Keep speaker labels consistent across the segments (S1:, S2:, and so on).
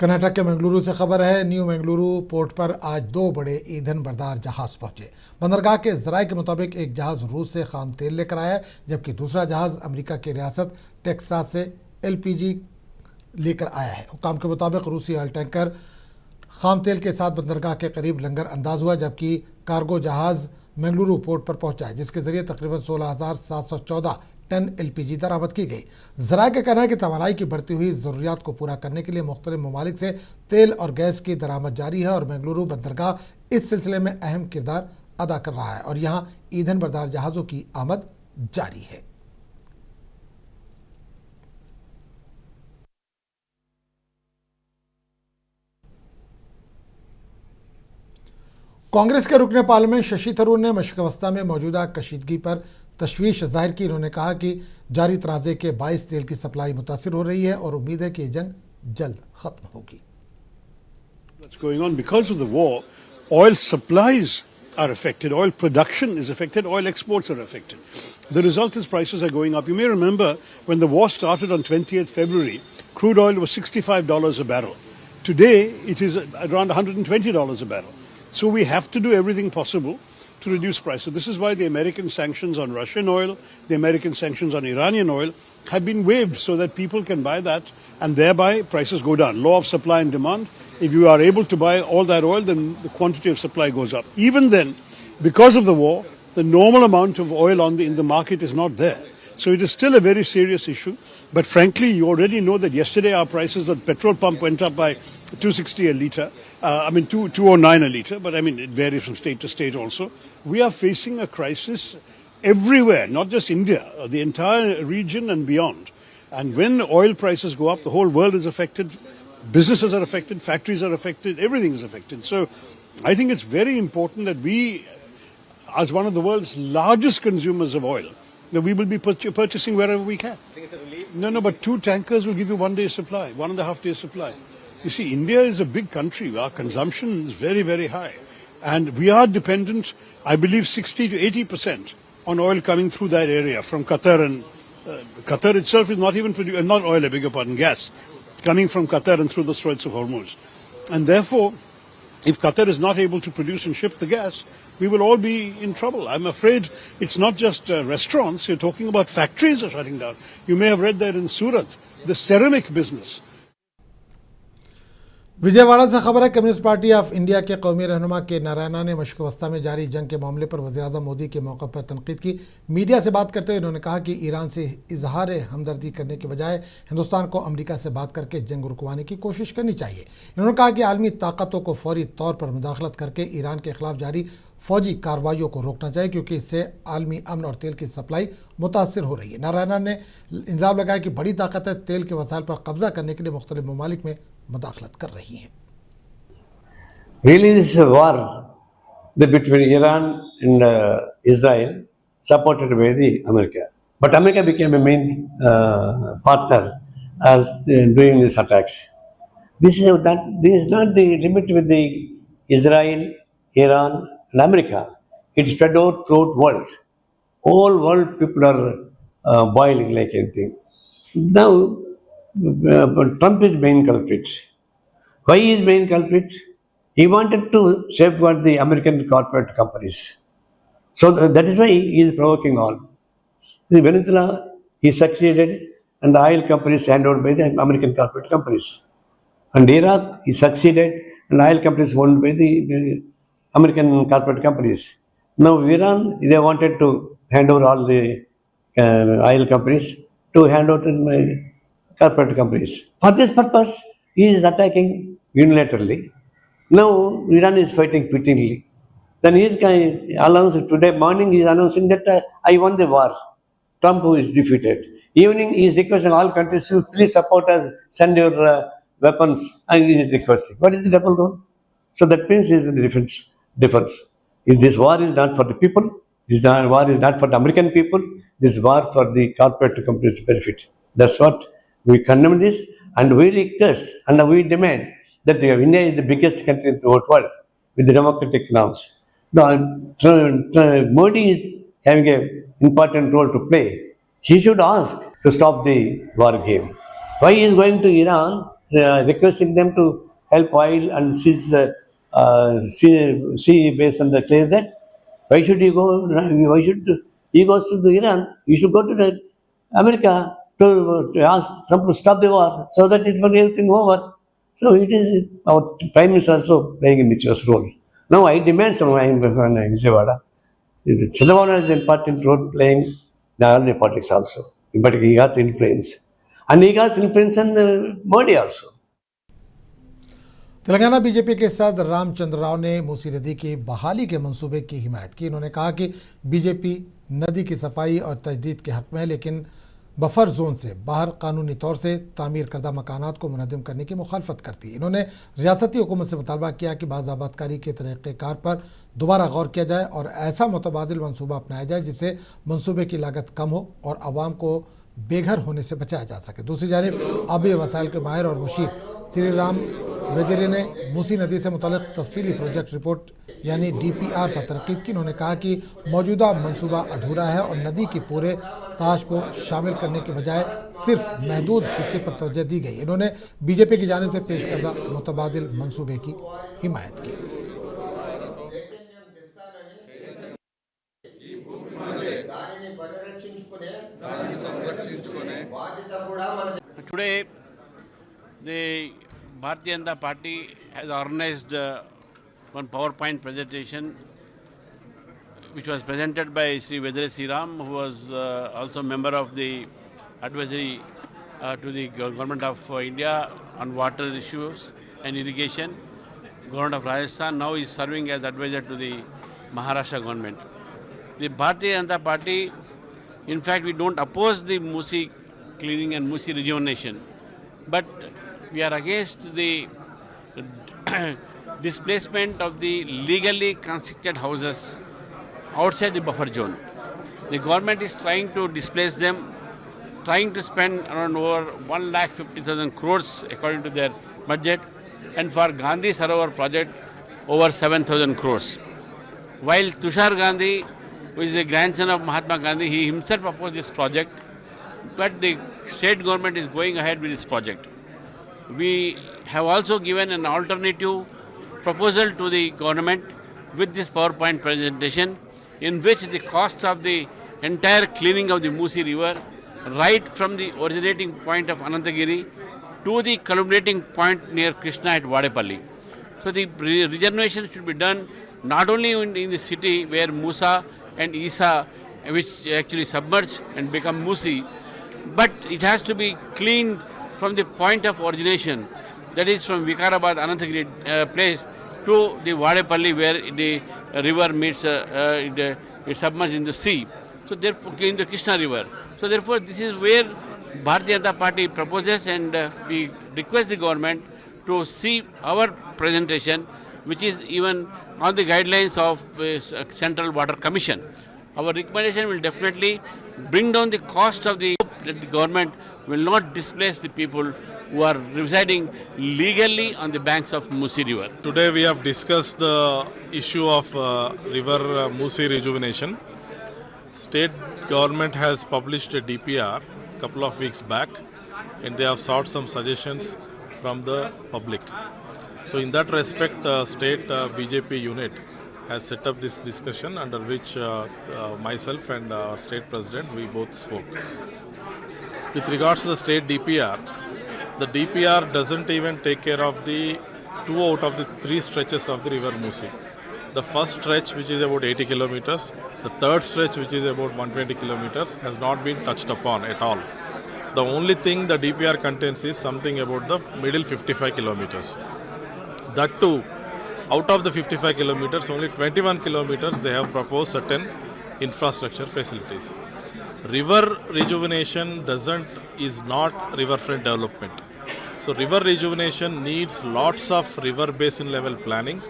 S1: कर्नाटक के मंगलुरु से खबर है। न्यू मंगलुरु पोर्ट पर आज दो बड़े ईंधन बरदार जहाज पहुंचे। बंदरगाह के जराये के मुताबिक एक जहाज रूस से खाम तेल लेकर आया है, जबकि दूसरा जहाज अमेरिका की रियासत टेक्सास से एलपीजी लेकर आया है। हुकाम के मुताबिक रूसी ऑयल टैंकर खाम तेल के साथ बंदरगाह के करीब लंगर अंदाज हुआ, जबकि कार्गो जहाज मंगलुरु पोर्ट पर पहुंचा है, जिसके जरिए तकरीबन 16,714 टन एलपीजी बरामद की गई। ज़राए का कहना है कि तवानाई की बढ़ती हुई ज़रूरियात को पूरा करने के लिए मुख्तलिफ ममालिक से तेल और गैस की दरामद जारी है और मंगलुरु बंदरगाह इस सिलसिले में अहम किरदार अदा कर रहा है और यहाँ ईंधन बरदार जहाज़ों की आमद जारी है। कांग्रेस के रुकने पार्लियामेंट शशि थरूर ने मशक़वस्था में मौजूदा कशीदगी पर तशवीश जाहिर की। उन्होंने कहा कि जारी तनाज़े के बाइस तेल की सप्लाई मुतासिर हो रही है और उम्मीद है कि ये जंग जल्द खत्म होगी।
S2: That's going on because of the war. Oil supplies are affected, oil production is affected, oil exports are affected. The result is prices are going up. You may remember when the war started on 20th February, crude oil was $65 a barrel. Today it is around $120 a barrel. So we have to do everything possible to reduce prices. This is why the American sanctions on Russian oil, the American sanctions on Iranian oil have been waived so that people can buy that and thereby prices go down. Law of supply and demand. If you are able to buy all that oil, then the quantity of supply goes up. Even then, because of the war, the normal amount of oil in the market is not there. So it is still a very serious issue. But frankly, you already know that yesterday our prices at petrol pump went up by 260 a litre. 209 a litre, but I mean, it varies from state to state also. We are facing a crisis everywhere, not just India, the entire region and beyond. And when oil prices go up, the whole world is affected. Businesses are affected, factories are affected, everything is affected. So I think it's very important that we, as one of the world's largest consumers of oil, that we will be purchasing wherever we can. No, but 2 tankers will give you 1 day's supply, 1.5 days supply. You see, India is a big country. Our consumption is very, very high. And we are dependent, I believe, 60 to 80% on oil coming through that area from Qatar. And Qatar itself is not even not oil, I beg your pardon, gas, coming from Qatar and through the Straits of Hormuz. And therefore, if Qatar is not able to produce and ship the gas, we will all be in trouble. I'm afraid it's not just restaurants. You're talking about factories are shutting down. You may have read that in Surat, the ceramic business.
S1: Vijayawada से खबर है। Communist party of India के कौमी रहनुमा के नारायणा ने मशक़वस्था में जारी जंग के मामले पर वज़ीर-ए-आज़म मोदी के मौक़िफ़ पर तनक़ीद की। मीडिया से बात करते हुए उन्होंने कहा कि ईरान से इजहार हमदर्दी करने के बजाय हिंदुस्तान को अमेरिका से बात करके जंग रुकवाने की कोशिश करनी चाहिए। उन्होंने कहा कि आलमी ताकतों को फौरी तौर पर मुदाखलत करके ईरान के ख़िलाफ़ जारी फ़ौजी कार्रवाइयों को रोकना चाहिए, क्योंकि इससे आलमी अमन और तेल की सप्लाई मुतासिर हो रही है। नारायणा ने इल्ज़ाम लगाया कि बड़ी ताकतें तेल के वसाइल पर कब्ज़ा करने के लिए मुख्तलिफ ममालिक में मुदाखलत कर रही हैं।
S3: Really, this is a war between Iran and Israel, supported by the America. But America became a main partner as doing these attacks. This is not the limit with the Israel, Iran, and America. It spread out throughout world. All world people are boiling like anything. Now, Trump is main culprit. Why is main culprit? He wanted to safeguard the American corporate companies. So that is why he is provoking all. In Venezuela, he succeeded, and the oil companies handed over by the American corporate companies. And Iraq, he succeeded, and oil companies owned by the American corporate companies. Now Iran, they wanted to hand over all the oil companies to hand over to the corporate companies. For this purpose, he is attacking unilaterally. Now Iran is fighting wittingly. Then he is announcing today morning, he is announcing that I won the war. Trump who is defeated. Evening he is requesting all countries to please support us, send your weapons, and he is requesting. What is the double role? So that means is the difference. If this war is not for the people, this war is not for the American people, this war for the corporate companies' benefit. That's what we condemn this, and we request and we demand that India is the biggest country in the world with the democratic norms. Now, Modi is having an important role to play. He should ask to stop the war game. Why he is going to Iran requesting them to help oil and seize the sea base and the clear that. Why should you go? Why should he goes to the Iran? You should go to the America to ask Trump to stop the war so that it will be everything over. So it is our prime minister also playing a mature role. Now I demand from Vijayawada. Chandrababu has an important role playing the early politics also, but he got influence, and he got influence on Modi also.
S1: Telangana BJP के साथ रामचंद्र राव ने मूसी नदी की बहाली के मंसूबे की हिमायत की। उन्होंने कहा कि बीजेपी नदी की सफाई और तजदीद के हक में है, लेकिन बफर जोन से बाहर कानूनी तौर से तामीर करदा मकानात को मुनज़्ज़म करने की मुखालफत करती है। इन्होंने रियासती हुकूमत से मुतालबा किया कि बाज़ाबादकारी के तरीक़ेकार पर दोबारा गौर किया जाए और ऐसा मुतबादिल मनसूबा अपनाया जाए जिससे मनसूबे की लागत कम हो और आवाम को बेघर होने से बचाया जा सके। दूसरी जानिब आबी वसाइल के माहिर और मुशीर श्री राम वेदिरे ने मूसी नदी से मुतल्लिक़ तफसीली प्रोजेक्ट रिपोर्ट यानी DPR पर तनकीद की। उन्होंने कहा कि मौजूदा मंसूबा अधूरा है और नदी के पूरे ताश को शामिल करने के बजाय सिर्फ महदूद हिस्से पर तवज्जो दी गई। इन्होंने बीजेपी की जानिब से पेश करदा मुतबादिल मंसूबे की हिमायत की।
S4: Today, the Bharatiya Janata Party has organized one PowerPoint presentation which was presented by Sri Vedre Sriram, who was also a member of the advisory to the Government of India on water issues and irrigation. Government of Rajasthan now is serving as advisor to the Maharashtra government. The Bharatiya Janata Party, in fact, we don't oppose the Musi cleaning and Musi rejuvenation, but we are against the displacement of the legally constructed houses outside the buffer zone. The government is trying to displace them, trying to spend around over 1,50,000 crores according to their budget, and for Gandhi Sarovar project over 7,000 crores. While Tushar Gandhi, who is the grandson of Mahatma Gandhi, he himself opposed this project, but the state government is going ahead with this project. We have also given an alternative proposal to the government with this PowerPoint presentation, in which the cost of the entire cleaning of the Musi river, right from the originating point of Anantagiri to the culminating point near Krishna at Vadepalli. So the regeneration should be done not only in the city where Musa and Isa, which actually submerge and become Musi, but it has to be cleaned from the point of origination, that is from Vikarabad, Anantagiri place to the Vadepalli, where the river meets, it submerges in the sea. So therefore, in the Krishna river. So therefore, this is where Bharatiya Janata Party proposes, and we request the government to see our presentation, which is even on the guidelines of Central Water Commission. Our recommendation will definitely bring down the cost of the government will not displace the people who are residing legally on the banks of Musi river.
S5: Today we have discussed the issue of river Musi rejuvenation. State government has published a DPR a couple of weeks back, and they have sought some suggestions from the public. So in that respect, state BJP unit has set up this discussion, under which myself and our state president, we both spoke. With regards to the state DPR, the DPR doesn't even take care of the 2 out of the 3 stretches of the river Musi. The first stretch, which is about 80 kilometers, the third stretch, which is about 120 kilometers, has not been touched upon at all. The only thing the DPR contains is something about the middle 55 kilometers. That too, out of the 55 kilometers, only 21 kilometers they have proposed certain infrastructure facilities. River rejuvenation is not riverfront development. So river rejuvenation needs lots of river basin level planning,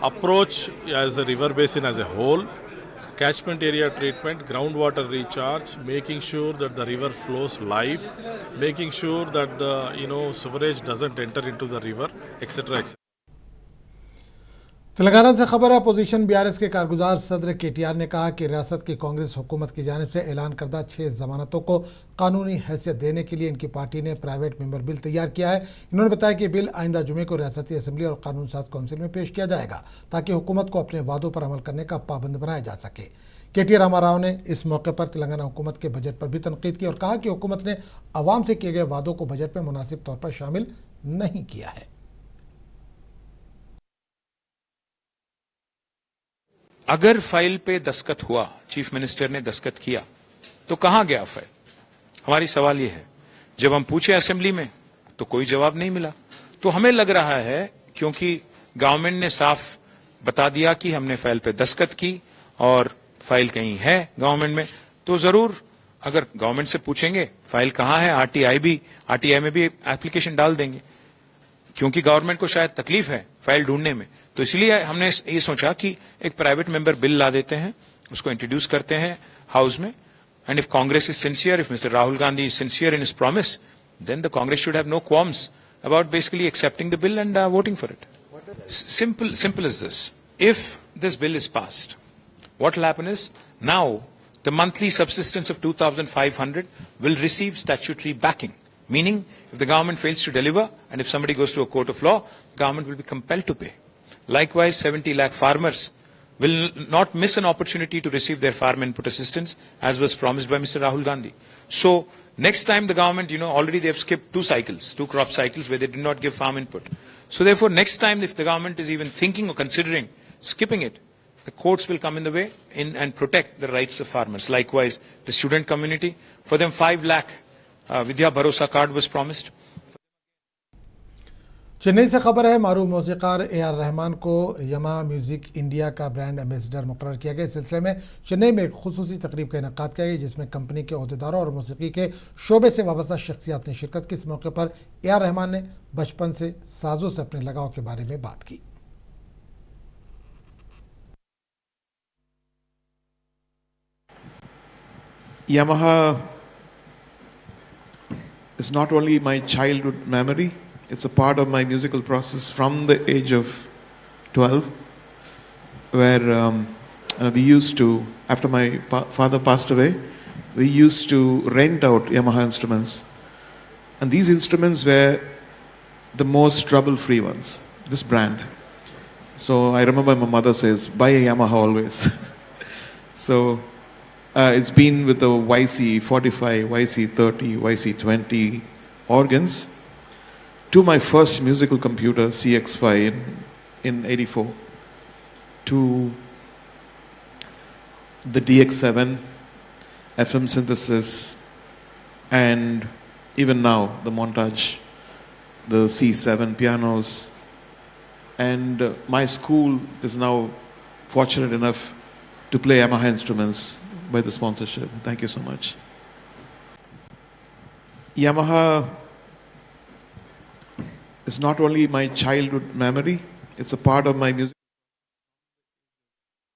S5: approach as a river basin as a whole, catchment area treatment, groundwater recharge, making sure that the river flows live, making sure that the sewage doesn't enter into the river, etc. etc.
S1: Telangana से खबर है, opposition BRS के कारगुजार सदर KTR ने कहा कि रियासत की कांग्रेस हुकूमत की जानिब से ऐलान करदा 6 जमानतों को कानूनी हैसियत देने के लिए इनकी पार्टी ने प्राइवेट मेंबर बिल तैयार किया है। इन्होंने बताया कि बिल आइंदा जुमे को रियासती असम्बली और कानून साज कौंसिल में पेश किया जाएगा ताकि हुकूमत को अपने वादों पर अमल करने का पाबंद बनाया जा सके। केटी रामाराव ने इस मौके पर तेलंगाना हुकूमत के बजट पर भी तनकीद की और कहा कि हुकूमत ने अवाम से किए गए वादों को बजट में मुनासिब तौर पर शामिल नहीं किया है।
S6: अगर फाइल पे दस्तखत हुआ, चीफ मिनिस्टर ने दस्तखत किया, तो कहां गया फाइल? हमारी सवाल यह है। जब हम पूछे असेंबली में तो कोई जवाब नहीं मिला। तो हमें लग रहा है क्योंकि गवर्नमेंट ने साफ बता दिया कि हमने फाइल पे दस्तखत की और फाइल कहीं है गवर्नमेंट में, तो जरूर अगर गवर्नमेंट से पूछेंगे फाइल कहां है, आरटीआई में भी एप्लीकेशन डाल देंगे, क्योंकि गवर्नमेंट को शायद तकलीफ है फाइल ढूंढने में। तो इसलिए हमने ये सोचा कि एक प्राइवेट मेंबर बिल ला देते हैं, उसको इंट्रोड्यूस करते हैं हाउस में, and if Congress is sincere, if mister Rahul Gandhi is sincere in his promise, then the Congress should have no qualms about basically accepting the bill and voting for it. Simple as this. If this bill is passed, what will happen is now the monthly subsistence of 2,500 will receive statutory backing. Meaning, if the government fails to deliver and if somebody goes to a court of law, the government will be compelled to pay. Likewise, 70 lakh farmers will not miss an opportunity to receive their farm input assistance as was promised by Mr. Rahul Gandhi. So, next time the government, already they have skipped 2 crop cycles where they did not give farm input. So therefore, next time if the government is even thinking or considering skipping it, the courts will come in the way and protect the rights of farmers. Likewise, the student community, for them 5 lakh Vidya Bharosa card was promised.
S1: Chennai से खबर है, मारूफ मौसीकार AR. Rahman को Yamaha music India का brand ambassador मुकर्रर किया गया। इस सिलसिले में चेन्नई में एक खुसूसी तकरीब का इनेकाद किया गया जिसमें कंपनी के अहदेदारों और मौसीकी के शोबे से वाबस्ता शख्सियात ने शिरकत की। इस मौके पर ए.आर. रहमान ने बचपन से साजों से अपने लगाव के बारे में बात की।
S7: Yamaha is not only my childhood memory, it's a part of my musical process from the age of 12, where we used to, after my father passed away, we used to rent out Yamaha instruments. And these instruments were the most trouble-free ones, this brand. So I remember my mother says, buy a Yamaha always. So it's been with the YC45, YC30, YC20 organs, to my first musical computer, CX5 in 84, to the DX7, FM synthesis, and even now the Montage, the C7 pianos. And my school is now fortunate enough to play Yamaha instruments by the sponsorship. Thank you so much. Yamaha is not only my childhood memory, it's a part of my music.